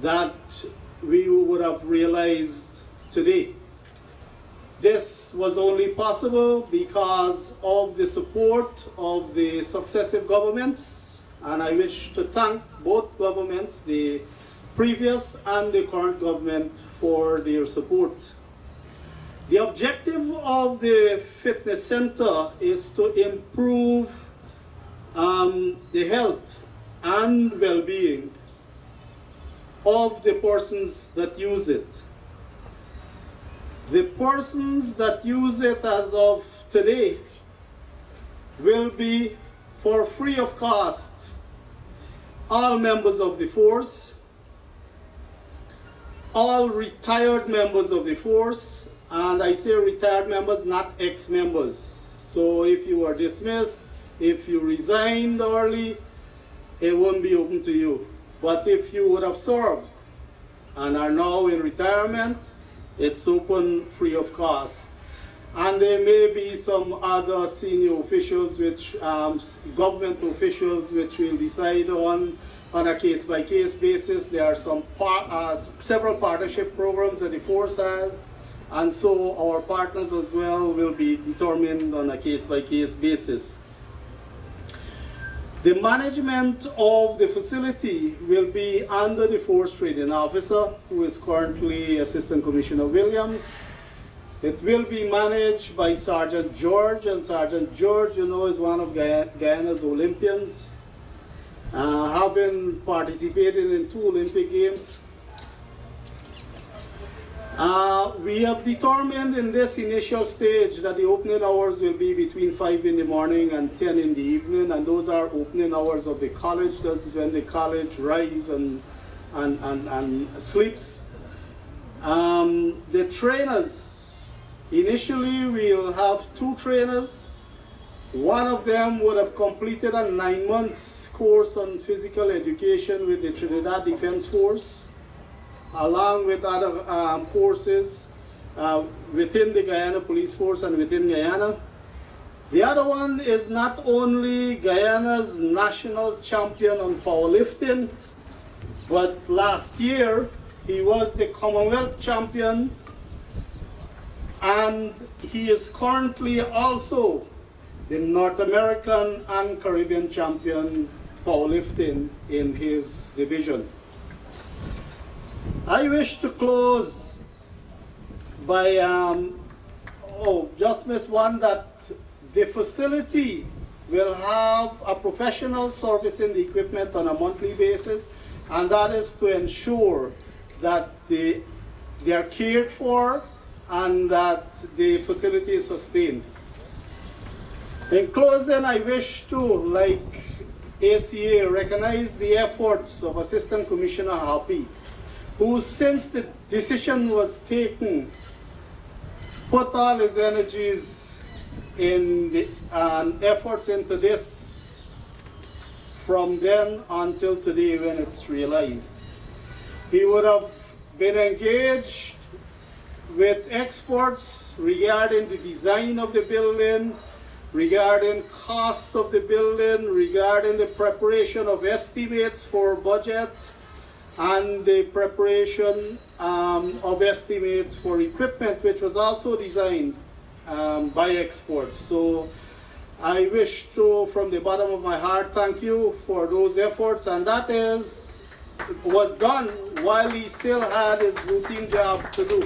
that we would have realized today. This was only possible because of the support of the successive governments, and I wish to thank both governments, the previous and the current government, for their support. The objective of the fitness center is to improve the health and well-being of the persons that use it. The persons that use it as of today will be for free of cost all members of the force, all retired members of the force, and I say retired members, not ex-members. So if you are dismissed, if you resigned early, it won't be open to you. But if you would have served and are now in retirement, it's open free of cost. And there may be some other senior officials, which government officials, which will decide on a case-by-case basis. There are some several partnership programs that the force has, and so our partners as well will be determined on a case-by-case basis. The management of the facility will be under the Force Training Officer, who is currently Assistant Commissioner Williams. It will be managed by Sergeant George, and Sergeant George, you know, is one of Guyana's Olympians, having participated in 2 Olympic Games. We have determined in this initial stage that the opening hours will be between 5 in the morning and 10 in the evening, and those are opening hours of the college. That's when the college rises and sleeps. The trainers, initially we'll have 2 trainers. One of them would have completed a 9 months course on physical education with the Trinidad Defense Force, along with other courses within the Guyana Police Force and within Guyana. The other one is not only Guyana's national champion on powerlifting, but last year he was the Commonwealth champion, and he is currently also the North American and Caribbean champion powerlifting in his division. I wish to close by just miss one, that the facility will have a professional servicing the equipment on a monthly basis, and that is to ensure that they are cared for and that the facility is sustained. In closing, I wish to, like ACA, recognize the efforts of Assistant Commissioner Happy, who, since the decision was taken, put all his energies in efforts into this from then until today when it's realized. He would have been engaged with experts regarding the design of the building, regarding cost of the building, regarding the preparation of estimates for budget, and the preparation of estimates for equipment, which was also designed by experts. So I wish to, from the bottom of my heart, thank you for those efforts, and that was done while he still had his routine jobs to do.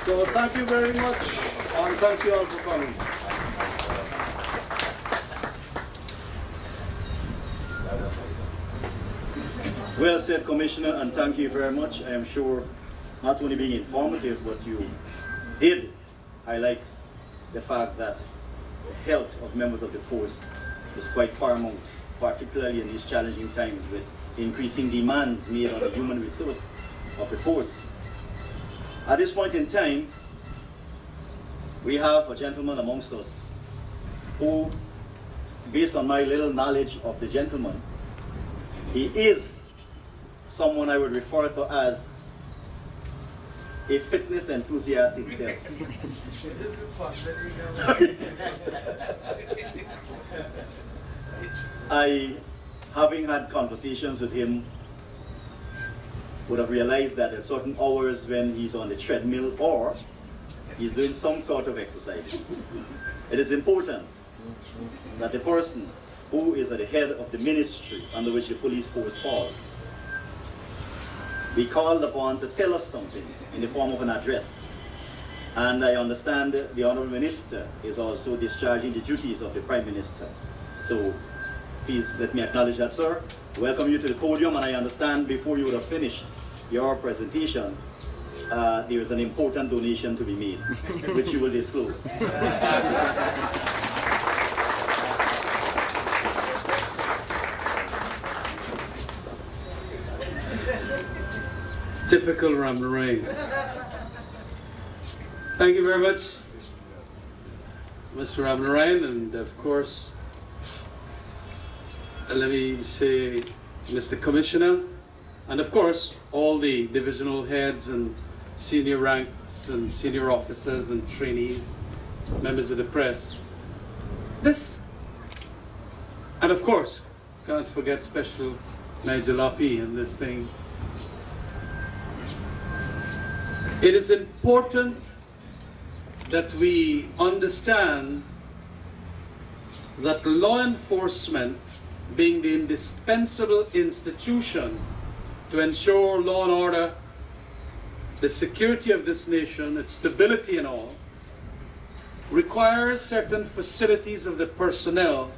So thank you very much, and thank you all for coming. Well said, Commissioner, and thank you very much. I am sure not only being informative, but you did highlight the fact that the health of members of the force is quite paramount, particularly in these challenging times with increasing demands made on the human resource of the force. At this point in time, we have a gentleman amongst us who, based on my little knowledge of the gentleman, he is someone I would refer to as a fitness enthusiast himself. Having had conversations with him would have realized that at certain hours when he's on the treadmill or he's doing some sort of exercise, it is important that the person who is at the head of the ministry under which the police force falls be called upon to tell us something in the form of an address. And I understand the Honourable Minister is also discharging the duties of the Prime Minister. So please let me acknowledge that, sir. Welcome you to the podium, and I understand before you would have finished your presentation, there is an important donation to be made, which you will disclose. Typical Ram Lorraine. Thank you very much, Mr. Ram Lorraine, and of course, let me say, Mr. Commissioner, and of course, all the divisional heads and senior ranks and senior officers and trainees, members of the press. This, and of course, can't forget Special Nigel Oppie and this thing. It is important that we understand that law enforcement, being the indispensable institution to ensure law and order, the security of this nation, its stability and all, requires certain facilities of the personnel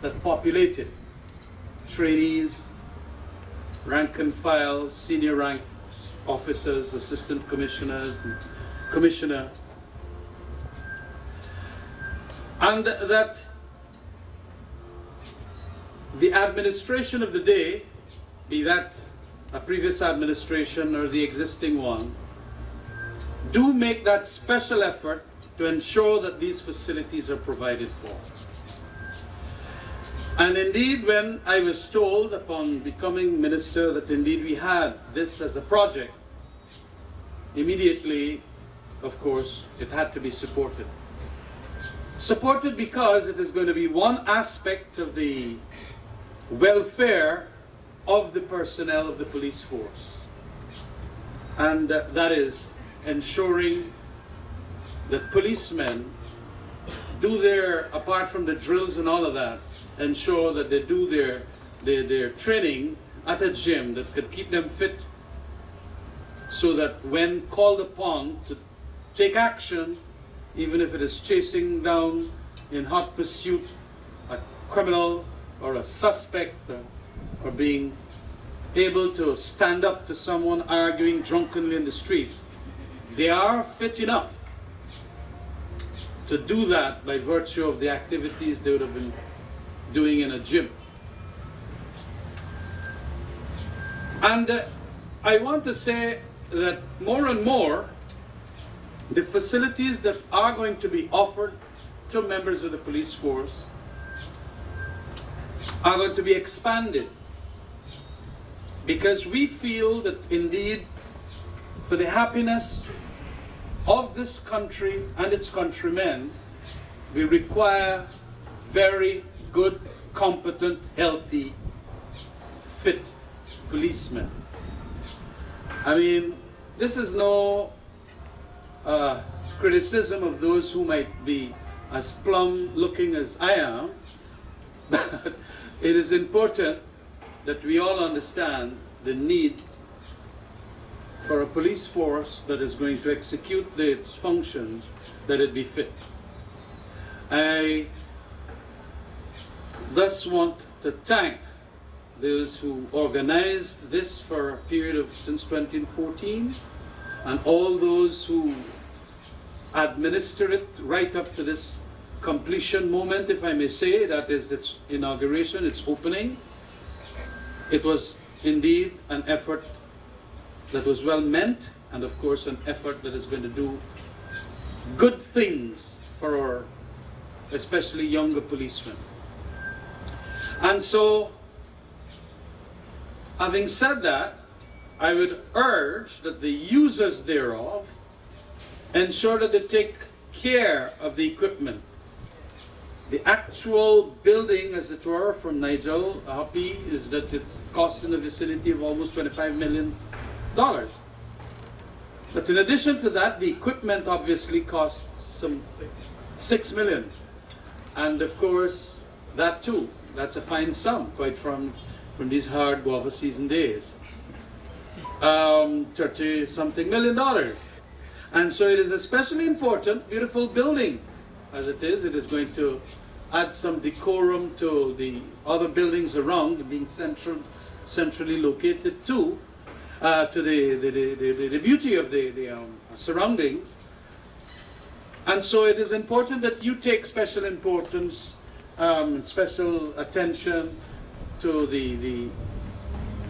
that populate it. Trainees, rank and file, senior rank officers, assistant commissioners, and commissioner. And that the administration of the day, be that a previous administration or the existing one, do make that special effort to ensure that these facilities are provided for. And indeed, when I was told upon becoming minister that indeed we had this as a project, immediately, of course, it had to be supported. Supported because it is going to be one aspect of the welfare of the personnel of the police force. And that is ensuring that policemen do their, apart from the drills and all of that, ensure that they do their training at a gym that could keep them fit, so that when called upon to take action, even if it is chasing down in hot pursuit a criminal or a suspect, or being able to stand up to someone arguing drunkenly in the street, they are fit enough to do that by virtue of the activities they would have been doing in a gym. And I want to say that more and more, the facilities that are going to be offered to members of the police force are going to be expanded, because we feel that indeed, for the happiness of this country and its countrymen, we require very good, competent, healthy, fit policemen. I mean, this is no criticism of those who might be as plumb looking as I am, but it is important that we all understand the need for a police force that is going to execute its functions, that it be fit. I thus want to thank those who organized this for a period of since 2014, and all those who administer it right up to this completion moment, if I may say, that is its inauguration, its opening. It was indeed an effort that was well meant, and of course an effort that is going to do good things for our especially younger policemen. And so, having said that, I would urge that the users thereof ensure that they take care of the equipment. The actual building, as it were, from Nigel Oppie, is that it costs in the vicinity of almost $25 million But in addition to that, the equipment obviously costs some $6 million. And of course, that too, that's a fine sum, quite from these hard guava season days. 30-something million dollars. And so it is especially important, beautiful building as it is going to add some decorum to the other buildings around, being centrally located too, to the beauty of the surroundings. And so it is important that you take special importance, special attention to the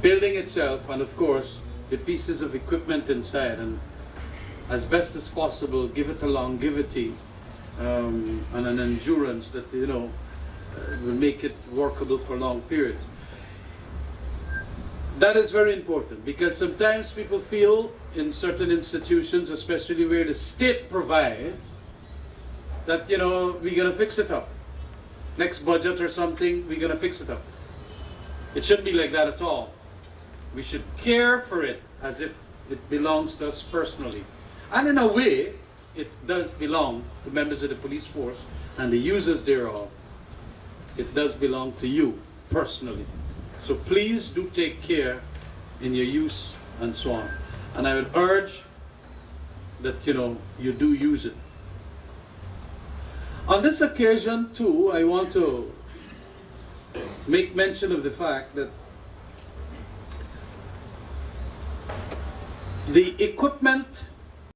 building itself, and of course the pieces of equipment inside, and as best as possible give it a longevity and an endurance that will make it workable for long periods. That is very important, because sometimes people feel in certain institutions, especially where the state provides, that we're going to fix it up. Next budget or something, we're going to fix it up. It shouldn't be like that at all. We should care for it as if it belongs to us personally. And in a way, it does belong to members of the police force and the users thereof. It does belong to you personally. So please do take care in your use and so on. And I would urge that you do use it. On this occasion too, I want to make mention of the fact that the equipment